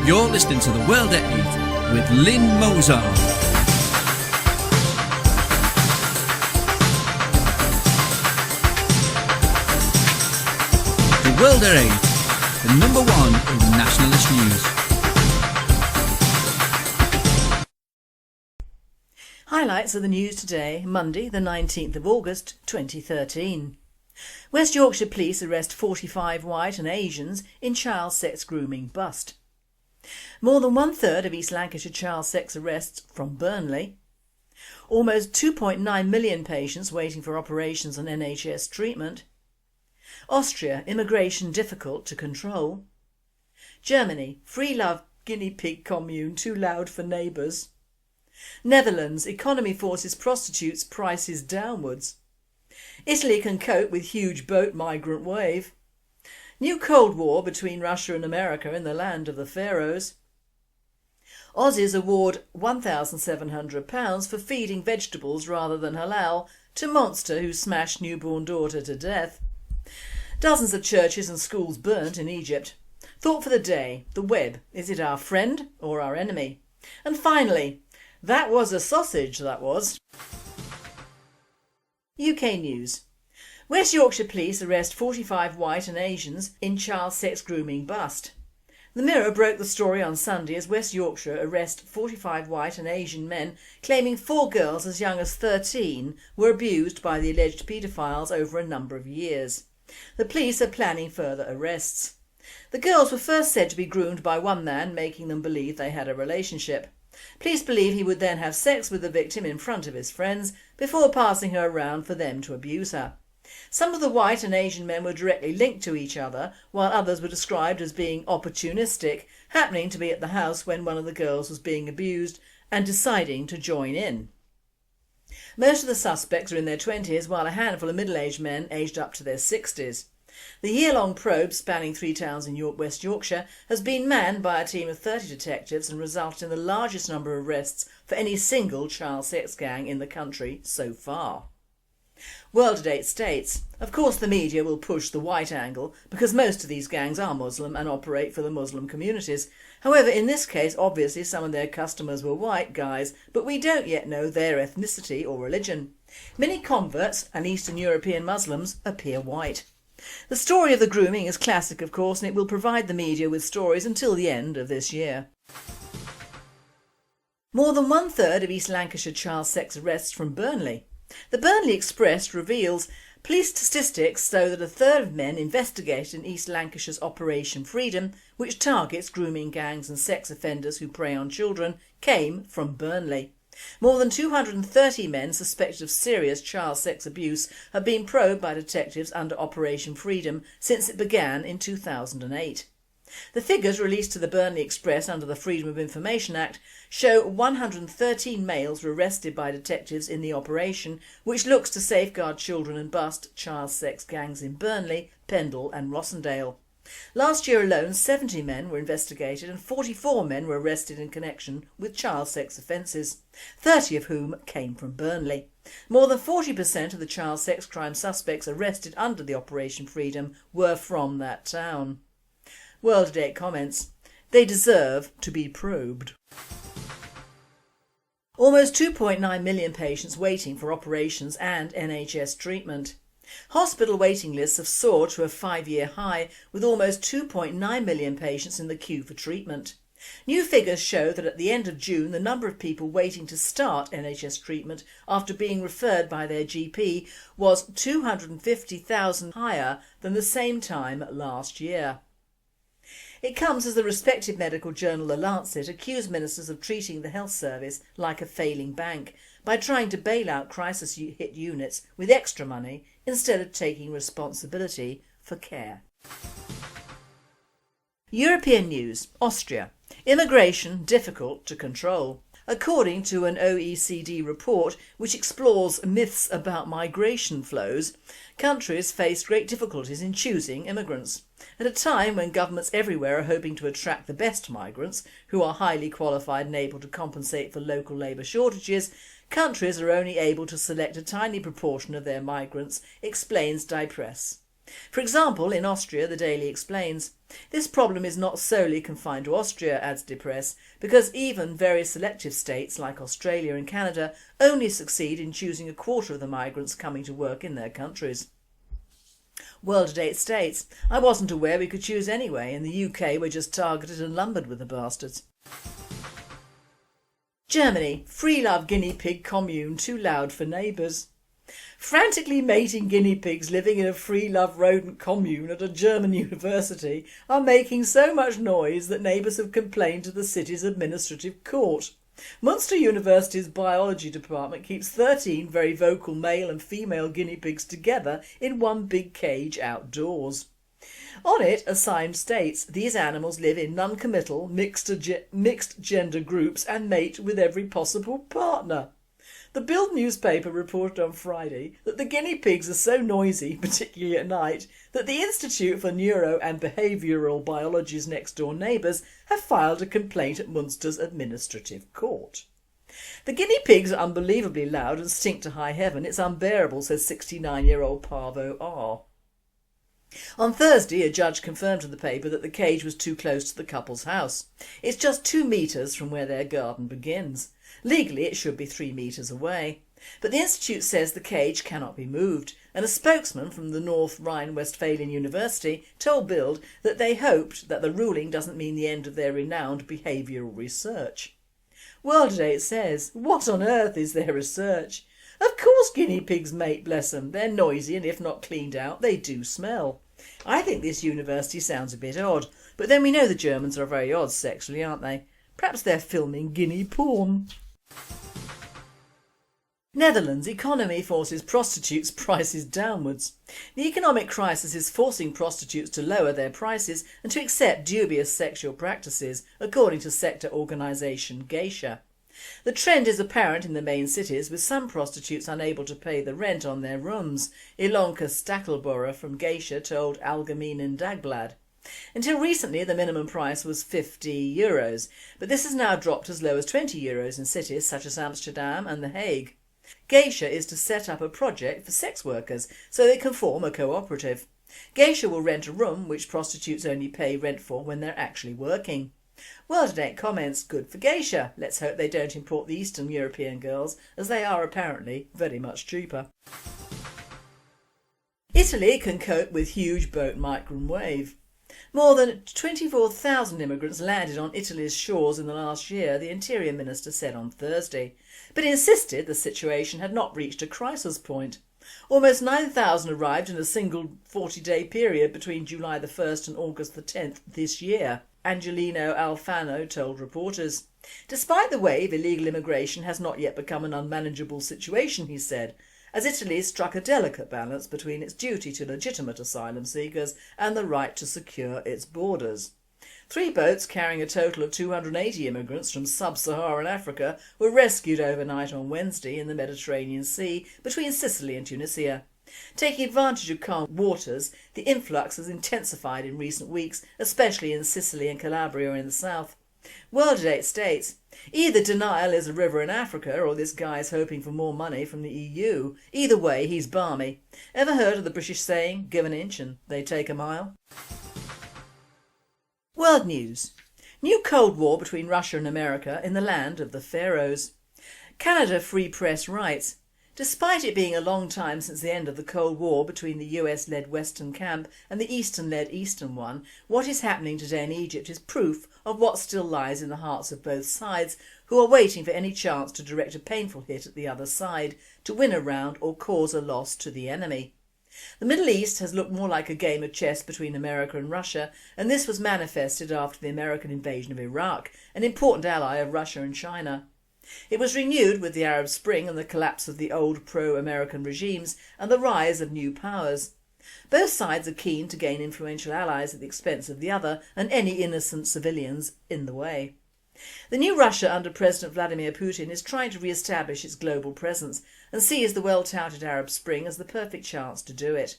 You're listening to The World at 8 with Lynn Mozart. The World at 8, the number one in nationalist news. Highlights of the news today, Monday the 19th of August 2013. West Yorkshire Police arrest 45 white and Asians in child sex grooming bust. More than one-third of East Lancashire child sex arrests from Burnley. Almost 2.9 million patients waiting for operations and NHS treatment. Austria, immigration difficult to control. Germany, free love guinea pig commune too loud for neighbours. Netherlands, economy forces prostitutes' prices downwards. Italy can cope with huge boat migrant wave. New Cold War between Russia and America in the land of the Pharaohs. Aussies award £1,700 for feeding vegetables rather than halal to monster who smashed newborn daughter to death. Dozens of churches and schools burnt in Egypt. Thought for the day, the web, is it our friend or our enemy? And finally, that was a sausage, that was. UK News. West Yorkshire Police arrest 45 white and Asians in child sex grooming bust. The Mirror broke the story on Sunday as West Yorkshire arrest 45 white and Asian men claiming 4 girls as young as 13 were abused by the alleged paedophiles over a number of years. The police are planning further arrests. The girls were first said to be groomed by one man, making them believe they had a relationship. Police believe he would then have sex with the victim in front of his friends before passing her around for them to abuse her. Some of the white and Asian men were directly linked to each other, while others were described as being opportunistic, happening to be at the house when one of the girls was being abused and deciding to join in. Most of the suspects are in their 20s, while a handful of middle-aged men aged up to their 60s. The year-long probe, spanning 3 towns in West Yorkshire, has been manned by a team of 30 detectives and resulted in the largest number of arrests for any single child sex gang in the country so far. World at 8 states, of course the media will push the white angle because most of these gangs are Muslim and operate for the Muslim communities. However, in this case obviously some of their customers were white guys, but we don't yet know their ethnicity or religion. Many converts and Eastern European Muslims appear white. The story of the grooming is classic of course, and it will provide the media with stories until the end of this year. More than one-third of East Lancashire child sex arrests from Burnley. The Burnley Express reveals police statistics show that a third of men investigated in East Lancashire's Operation Freedom, which targets grooming gangs and sex offenders who prey on children, came from Burnley. More than 230 men suspected of serious child sex abuse have been probed by detectives under Operation Freedom since it began in 2008. The figures released to the Burnley Express under the Freedom of Information Act show 113 males were arrested by detectives in the operation, which looks to safeguard children and bust child sex gangs in Burnley, Pendle and Rossendale. Last year alone 70 men were investigated and 44 men were arrested in connection with child sex offences, 30 of whom came from Burnley. More than 40% of the child sex crime suspects arrested under the Operation Freedom were from that town. World at 8 comments, they deserve to be probed. Almost 2.9 million patients waiting for operations and NHS treatment. Hospital waiting lists have soared to a 5-year high, with almost 2.9 million patients in the queue for treatment. New figures show that at the end of June the number of people waiting to start NHS treatment after being referred by their GP was 250,000 higher than the same time last year. It comes as the respected medical journal The Lancet accused ministers of treating the health service like a failing bank by trying to bail out crisis-hit units with extra money instead of taking responsibility for care. European news. Austria. Immigration difficult to control. According to an OECD report which explores myths about migration flows, countries face great difficulties in choosing immigrants. At a time when governments everywhere are hoping to attract the best migrants, who are highly qualified and able to compensate for local labour shortages, countries are only able to select a tiny proportion of their migrants, explains Die Presse. For example, in Austria, the Daily explains, this problem is not solely confined to Austria, adds Die Presse, because even very selective states like Australia and Canada only succeed in choosing a quarter of the migrants coming to work in their countries. World at 8 states. I wasn't aware we could choose anyway. In the UK we're just targeted and lumbered with the bastards. Germany. Free love guinea pig commune too loud for neighbours. Frantically mating guinea pigs living in a free love rodent commune at a German university are making so much noise that neighbours have complained to the city's administrative court. Munster University's biology department keeps 13 very vocal male and female guinea pigs together in one big cage outdoors. On it, a sign states these animals live in non-committal, mixed gender groups and mate with every possible partner. The Bild newspaper reported on Friday that the guinea pigs are so noisy, particularly at night, that the Institute for Neuro and Behavioural Biology's next-door neighbours have filed a complaint at Munster's administrative court. The guinea pigs are unbelievably loud and stink to high heaven. It's unbearable, says 69-year-old Parvo R. On Thursday, a judge confirmed to the paper that the cage was too close to the couple's house. It's just 2 metres from where their garden begins. Legally, it should be 3 metres away. But the Institute says the cage cannot be moved, and a spokesman from the North Rhine-Westphalian University told Bild that they hoped that the ruling doesn't mean the end of their renowned behavioural research. World at 8 says, what on earth is their research? Of course guinea pigs mate, bless them. They're noisy and if not cleaned out, they do smell. I think this university sounds a bit odd, but then we know the Germans are very odd sexually, aren't they? Perhaps they're filming guinea porn. Netherlands economy forces prostitutes' prices downwards. The economic crisis is forcing prostitutes to lower their prices and to accept dubious sexual practices, according to sector organisation Geisha. The trend is apparent in the main cities, with some prostitutes unable to pay the rent on their rooms, Ilonka Stackelborough from Geisha told Algemeen Dagblad. Until recently the minimum price was €50, but this has now dropped as low as €20 in cities such as Amsterdam and The Hague. Geisha is to set up a project for sex workers so they can form a cooperative. Geisha will rent a room which prostitutes only pay rent for when they're actually working. World at 8 comments, good for Geisha. Let's hope they don't import the Eastern European girls, as they are apparently very much cheaper. Italy can cope with huge boat migrant wave. More than 24,000 immigrants landed on Italy's shores in the last year, the Interior Minister said on Thursday, but insisted the situation had not reached a crisis point. Almost 9,000 arrived in a single 40-day period between July the 1st and August the 10th this year, Angelino Alfano told reporters. Despite the wave, illegal immigration has not yet become an unmanageable situation, he said, as Italy struck a delicate balance between its duty to legitimate asylum seekers and the right to secure its borders. 3 boats carrying a total of 280 immigrants from sub-Saharan Africa were rescued overnight on Wednesday in the Mediterranean Sea between Sicily and Tunisia. Taking advantage of calm waters, the influx has intensified in recent weeks, especially in Sicily and Calabria in the south. World at 8 states, either denial is a river in Africa or this guy's hoping for more money from the EU. Either way, he's balmy. Ever heard of the British saying, give an inch and they take a mile? World news. New Cold War between Russia and America in the land of the Pharaohs. Canada Free Press writes, despite it being a long time since the end of the Cold War between the US-led Western camp and the Eastern-led Eastern one, what is happening today in Egypt is proof of what still lies in the hearts of both sides, who are waiting for any chance to direct a painful hit at the other side, to win a round or cause a loss to the enemy. The Middle East has looked more like a game of chess between America and Russia, and this was manifested after the American invasion of Iraq, an important ally of Russia and China. It was renewed with the Arab Spring and the collapse of the old pro-American regimes and the rise of new powers. Both sides are keen to gain influential allies at the expense of the other and any innocent civilians in the way. The new Russia under President Vladimir Putin is trying to re-establish its global presence and sees the well-touted Arab Spring as the perfect chance to do it.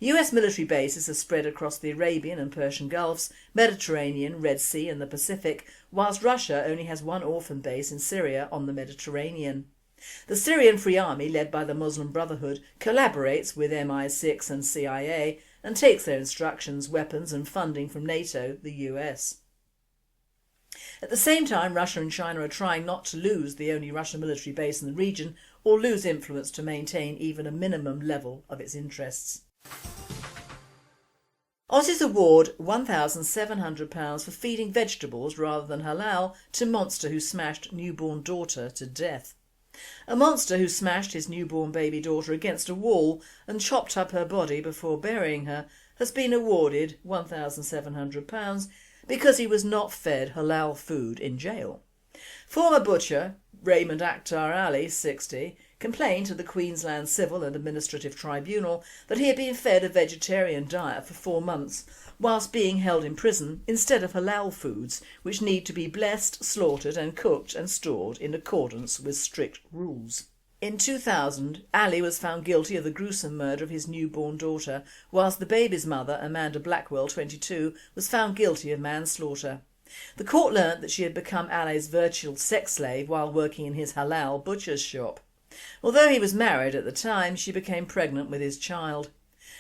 US military bases are spread across the Arabian and Persian Gulfs, Mediterranean, Red Sea and the Pacific, whilst Russia only has one orphan base in Syria on the Mediterranean. The Syrian Free Army, led by the Muslim Brotherhood, collaborates with MI6 and CIA and takes their instructions, weapons and funding from NATO, the US. At the same time, Russia and China are trying not to lose the only Russian military base in the region or lose influence to maintain even a minimum level of its interests. Aussies award £1,700 for feeding vegetables rather than halal to monster who smashed newborn daughter to death. A monster who smashed his newborn baby daughter against a wall and chopped up her body before burying her has been awarded £1,700 because he was not fed halal food in jail. Former butcher Raymond Akhtar Ali, 60, complained to the Queensland Civil and Administrative Tribunal that he had been fed a vegetarian diet for 4 months whilst being held in prison instead of halal foods which need to be blessed, slaughtered and cooked and stored in accordance with strict rules. In 2000, Ali was found guilty of the gruesome murder of his newborn daughter, whilst the baby's mother, Amanda Blackwell, 22, was found guilty of manslaughter. The court learnt that she had become Ali's virtual sex slave while working in his halal butcher's shop. Although he was married at the time, she became pregnant with his child.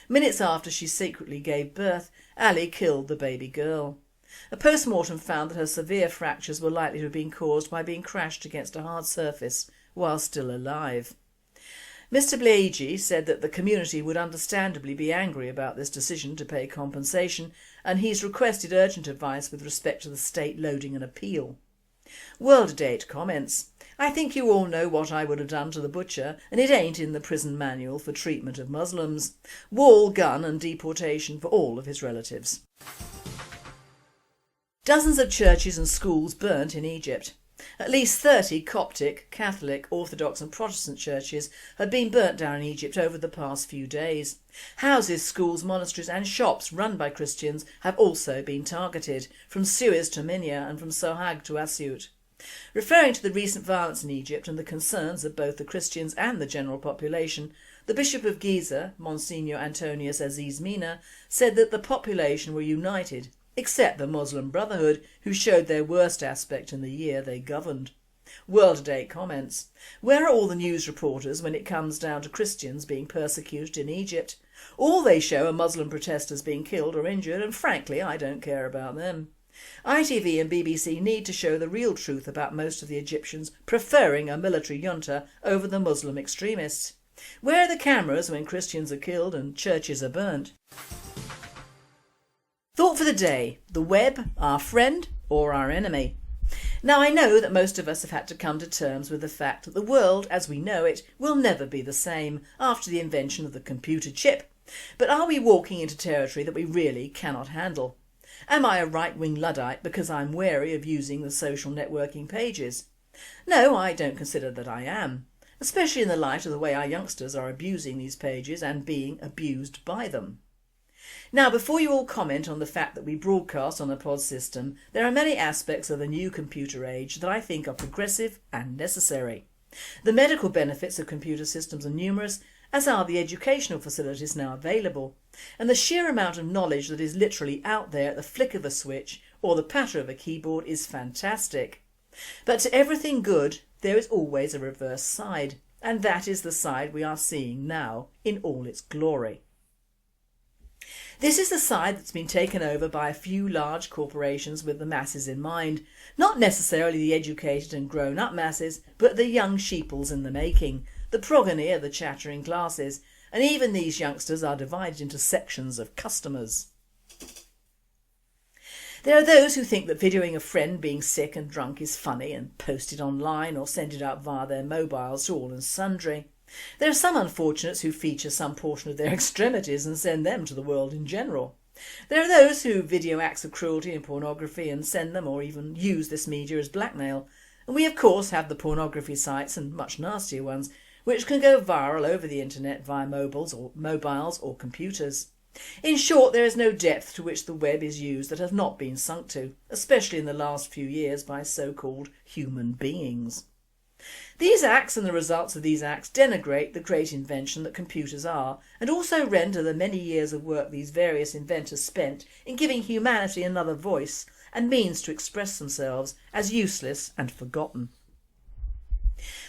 Minutes after she secretly gave birth, Ali killed the baby girl. A post-mortem found that her severe fractures were likely to have been caused by being crashed against a hard surface while still alive. Mr Bleiji said that the community would understandably be angry about this decision to pay compensation, and he's requested urgent advice with respect to the state loading an appeal. World-A-Date comments: I think you all know what I would have done to the butcher, and it ain't in the prison manual for treatment of Muslims. Wall, gun and deportation for all of his relatives. Dozens of churches and schools burnt in Egypt. At least 30 Coptic, Catholic, Orthodox and Protestant churches have been burnt down in Egypt over the past few days. Houses, schools, monasteries and shops run by Christians have also been targeted, from Suez to Minya and from Sohag to Asyut. Referring to the recent violence in Egypt and the concerns of both the Christians and the general population, the Bishop of Giza, Monsignor Antonius Aziz Mina, said that the population were united, except the Muslim Brotherhood, who showed their worst aspect in the year they governed. World-A-Date comments: where are all the news reporters when it comes down to Christians being persecuted in Egypt? All they show are Muslim protesters being killed or injured, and frankly I don't care about them. ITV and BBC need to show the real truth about most of the Egyptians preferring a military junta over the Muslim extremists. Where are the cameras when Christians are killed and churches are burnt? Thought for the day: the web, our friend or our enemy? Now I know that most of us have had to come to terms with the fact that the world as we know it will never be the same after the invention of the computer chip. But are we walking into territory that we really cannot handle? Am I a right-wing Luddite because I'm wary of using the social networking pages? No, I don't consider that I am, especially in the light of the way our youngsters are abusing these pages and being abused by them. Now, before you all comment on the fact that we broadcast on a pod system, there are many aspects of the new computer age that I think are progressive and necessary. The medical benefits of computer systems are numerous, as are the educational facilities now available, and the sheer amount of knowledge that is literally out there at the flick of a switch or the patter of a keyboard is fantastic. But to everything good there is always a reverse side, and that is the side we are seeing now in all its glory. This is the side that's been taken over by a few large corporations with the masses in mind, not necessarily the educated and grown-up masses, but the young sheeples in the making, the progeny of the chattering classes, and even these youngsters are divided into sections of customers. There are those who think that videoing a friend being sick and drunk is funny and post it online or send it out via their mobiles to all and sundry. There are some unfortunates who feature some portion of their extremities and send them to the world in general. There are those who video acts of cruelty and pornography and send them or even use this media as blackmail. And we of course have the pornography sites, and much nastier ones, which can go viral over the internet via mobiles or computers. In short, there is no depth to which the web is used that has not been sunk to, especially in the last few years by so-called human beings. These acts and the results of these acts denigrate the great invention that computers are, and also render the many years of work these various inventors spent in giving humanity another voice and means to express themselves as useless and forgotten.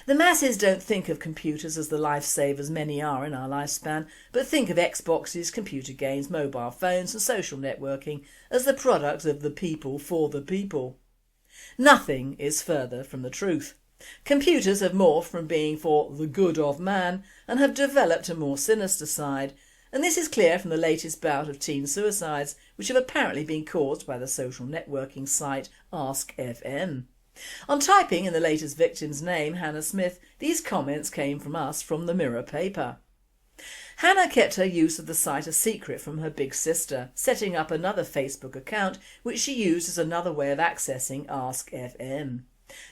The masses don't think of computers as the lifesavers many are in our lifespan, but think of Xboxes, computer games, mobile phones and social networking as the product of the people for the people. Nothing is further from the truth. Computers have morphed from being for the good of man and have developed a more sinister side, and this is clear from the latest bout of teen suicides, which have apparently been caused by the social networking site Ask FM. On typing in the latest victim's name, Hannah Smith, these comments came from us from the Mirror paper. Hannah kept her use of the site a secret from her big sister, setting up another Facebook account which she used as another way of accessing Ask FM.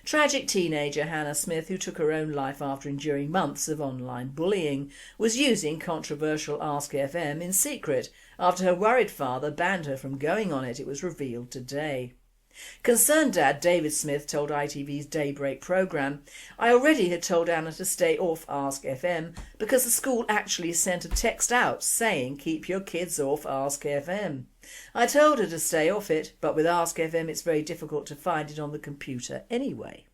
Tragic teenager Hannah Smith, who took her own life after enduring months of online bullying, was using controversial Ask FM in secret after her worried father banned her from going on it, it was revealed today. Concerned dad David Smith told ITV's Daybreak programme, "I already had told Anna to stay off Ask FM because the school actually sent a text out saying keep your kids off Ask FM. I told her to stay off it, but with Ask FM it's very difficult to find it on the computer anyway."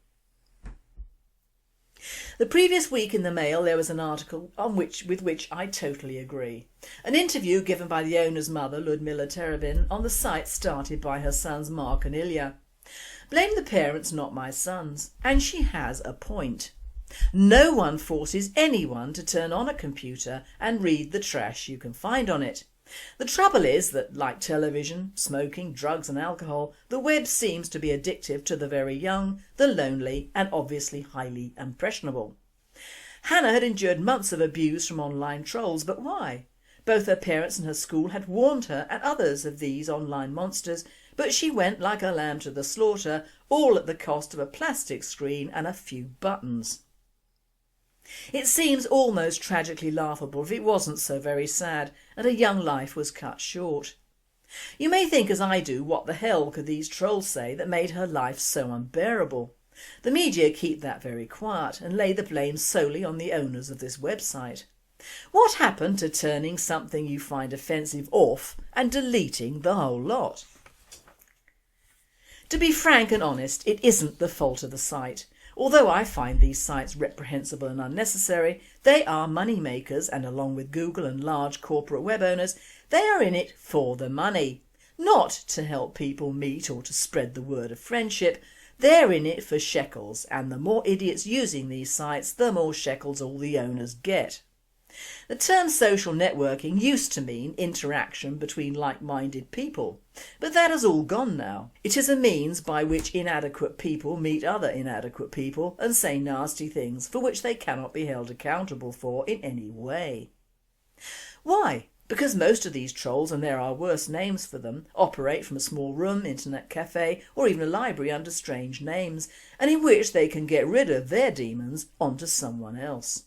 The previous week in the Mail there was an article with which I totally agree. An interview given by the owner's mother, Ludmilla Terabin, on the site started by her sons Mark and Ilya. Blame the parents, not my sons. And she has a point. No one forces anyone to turn on a computer and read the trash you can find on it. The trouble is that, like television, smoking, drugs and alcohol, the web seems to be addictive to the very young, the lonely and obviously highly impressionable. Hannah had endured months of abuse from online trolls, but why? Both her parents and her school had warned her and others of these online monsters, but she went like a lamb to the slaughter, all at the cost of a plastic screen and a few buttons. It seems almost tragically laughable if it wasn't so very sad and a young life was cut short. You may think as I do, what the hell could these trolls say that made her life so unbearable? The media keep that very quiet and lay the blame solely on the owners of this website. What happened to turning something you find offensive off and deleting the whole lot? To be frank and honest, it isn't the fault of the site. Although I find these sites reprehensible and unnecessary, they are money makers, and along with Google and large corporate web owners, they are in it for the money. Not to help people meet or to spread the word of friendship, they're in it for shekels, and the more idiots using these sites, the more shekels all the owners get. The term social networking used to mean interaction between like-minded people, but that has all gone now. It is a means by which inadequate people meet other inadequate people and say nasty things for which they cannot be held accountable for in any way. Why? Because most of these trolls, and there are worse names for them, operate from a small room, internet cafe or even a library under strange names, and in which they can get rid of their demons onto someone else.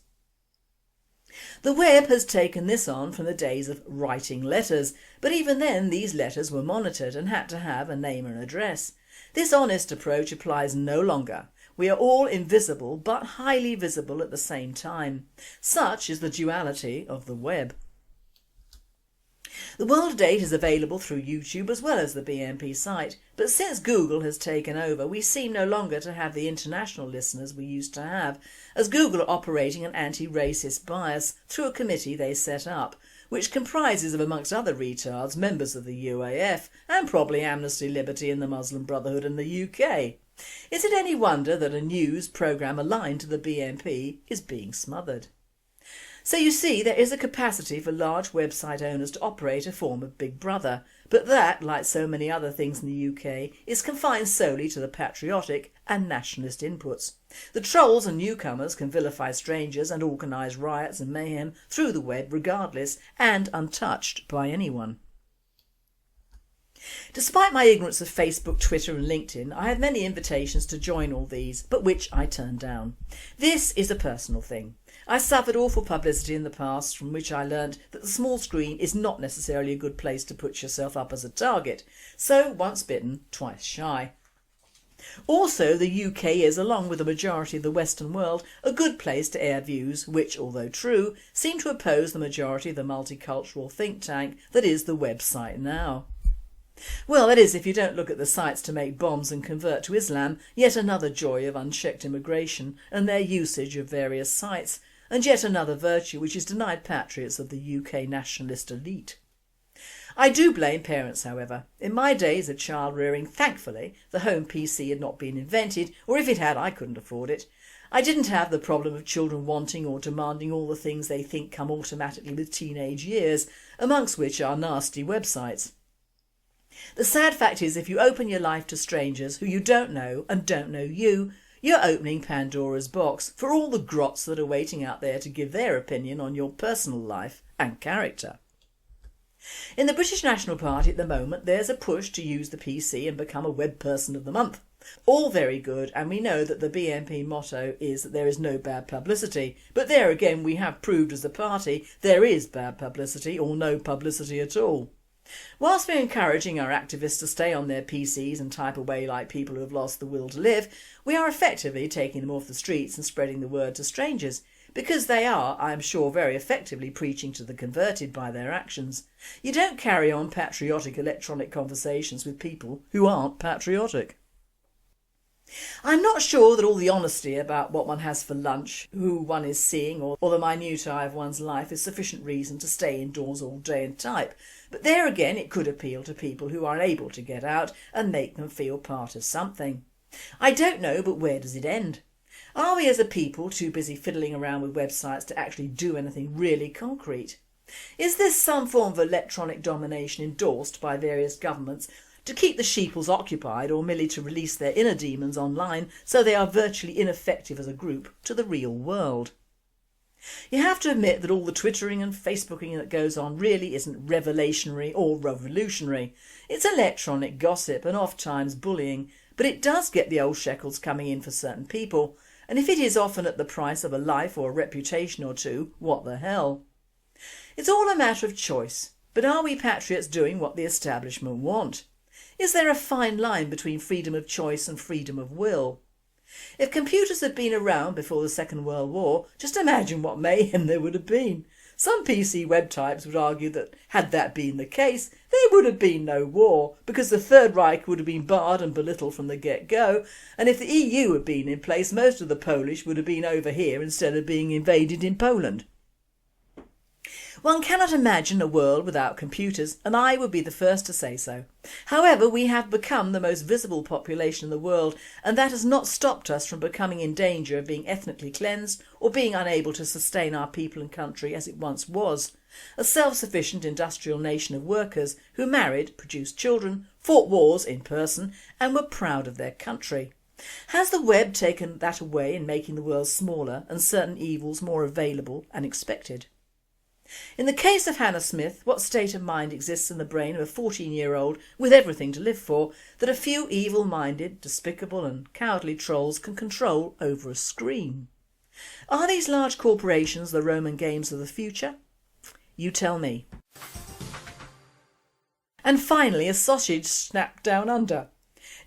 The web has taken this on from the days of writing letters, but even then these letters were monitored and had to have a name and address. This honest approach applies no longer. We are all invisible but highly visible at the same time. Such is the duality of the web. The World Date is available through YouTube as well as the BNP site, but since Google has taken over we seem no longer to have the international listeners we used to have, as Google are operating an anti-racist bias through a committee they set up, which comprises of, amongst other retards, members of the UAF and probably Amnesty, Liberty and the Muslim Brotherhood in the UK. Is it any wonder that a news programme aligned to the BNP is being smothered? So you see, there is a capacity for large website owners to operate a form of Big Brother, but that, like so many other things in the UK, is confined solely to the patriotic and nationalist inputs. The trolls and newcomers can vilify strangers and organise riots and mayhem through the web regardless and untouched by anyone. Despite my ignorance of Facebook, Twitter and LinkedIn, I had many invitations to join all these, but which I turned down. This is a personal thing. I suffered awful publicity in the past from which I learned that the small screen is not necessarily a good place to put yourself up as a target, so once bitten, twice shy. Also, the UK is, along with the majority of the Western world, a good place to air views which, although true, seem to oppose the majority of the multicultural think tank that is the website now. Well, that is if you don't look at the sites to make bombs and convert to Islam, yet another joy of unchecked immigration and their usage of various sites, and yet another virtue which is denied patriots of the UK nationalist elite. I do blame parents, however. In my days of child rearing, thankfully, the home PC had not been invented, or if it had, I couldn't afford it. I didn't have the problem of children wanting or demanding all the things they think come automatically with teenage years, amongst which are nasty websites. The sad fact is, if you open your life to strangers who you don't know and don't know you, you're opening Pandora's box for all the grotts that are waiting out there to give their opinion on your personal life and character. In the British National Party at the moment, there's a push to use the PC and become a Web Person of the Month. All very good, and we know that the BNP motto is that there is no bad publicity, but there again we have proved as a party there is bad publicity or no publicity at all. Whilst we're encouraging our activists to stay on their PCs and type away like people who have lost the will to live, we are effectively taking them off the streets and spreading the word to strangers, because they are, I am sure, very effectively preaching to the converted by their actions. You don't carry on patriotic electronic conversations with people who aren't patriotic. I'm not sure that all the honesty about what one has for lunch, who one is seeing or the minutiae of one's life is sufficient reason to stay indoors all day and type, but there again it could appeal to people who are unable to get out and make them feel part of something. I don't know, but where does it end? Are we as a people too busy fiddling around with websites to actually do anything really concrete? Is this some form of electronic domination endorsed by various governments to keep the sheeples occupied, or merely to release their inner demons online so they are virtually ineffective as a group to the real world? You have to admit that all the twittering and facebooking that goes on really isn't revelationary or revolutionary. It's electronic gossip and oft-times bullying, but it does get the old shekels coming in for certain people, and if it is often at the price of a life or a reputation or two, what the hell? It's all a matter of choice, but are we patriots doing what the establishment want? Is there a fine line between freedom of choice and freedom of will? If computers had been around before the Second World War, just imagine what mayhem there would have been. Some PC web types would argue that had that been the case, there would have been no war, because the Third Reich would have been barred and belittled from the get-go, and if the EU had been in place, most of the Polish would have been over here instead of being invaded in Poland. One cannot imagine a world without computers, and I would be the first to say so. However, we have become the most visible population in the world, and that has not stopped us from becoming in danger of being ethnically cleansed or being unable to sustain our people and country as it once was. A self-sufficient industrial nation of workers who married, produced children, fought wars in person and were proud of their country. Has the web taken that away in making the world smaller and certain evils more available and expected? In the case of Hannah Smith, what state of mind exists in the brain of a 14-year-old with everything to live for that a few evil-minded, despicable and cowardly trolls can control over a screen? Are these large corporations the Roman games of the future? You tell me. And finally, a sausage snapped down under.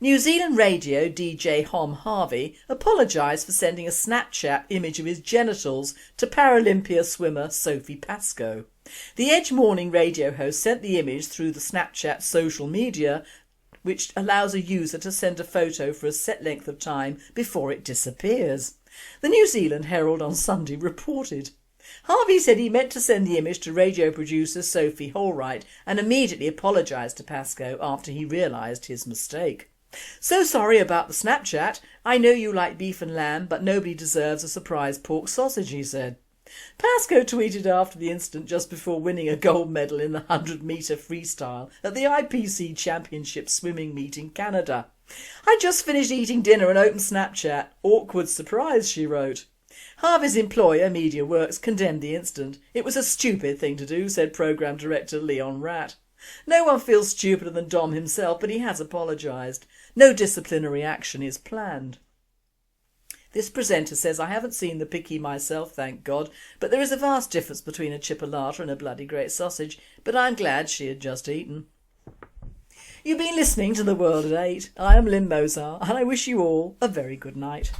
New Zealand radio DJ Hom Harvey apologised for sending a Snapchat image of his genitals to Paralympia swimmer Sophie Pascoe. The Edge morning radio host sent the image through the Snapchat social media, which allows a user to send a photo for a set length of time before it disappears. The New Zealand Herald on Sunday reported. Harvey said he meant to send the image to radio producer Sophie Holwright and immediately apologised to Pascoe after he realised his mistake. So sorry about the Snapchat. I know you like beef and lamb, but nobody deserves a surprise pork sausage, he said. Pascoe tweeted after the incident just before winning a gold medal in the 100-metre freestyle at the IPC Championship swimming meet in Canada. I just finished eating dinner and opened Snapchat. Awkward surprise, she wrote. Harvey's employer, Media Works, condemned the incident. It was a stupid thing to do, said programme director Leon Ratt. No one feels stupider than Dom himself, but he has apologised. No disciplinary action is planned. This presenter says, I haven't seen the picky myself, thank God, but there is a vast difference between a chipolata and a bloody great sausage, but I'm glad she had just eaten. You've been listening to The World at 8. I am Lynn Mozart, and I wish you all a very good night.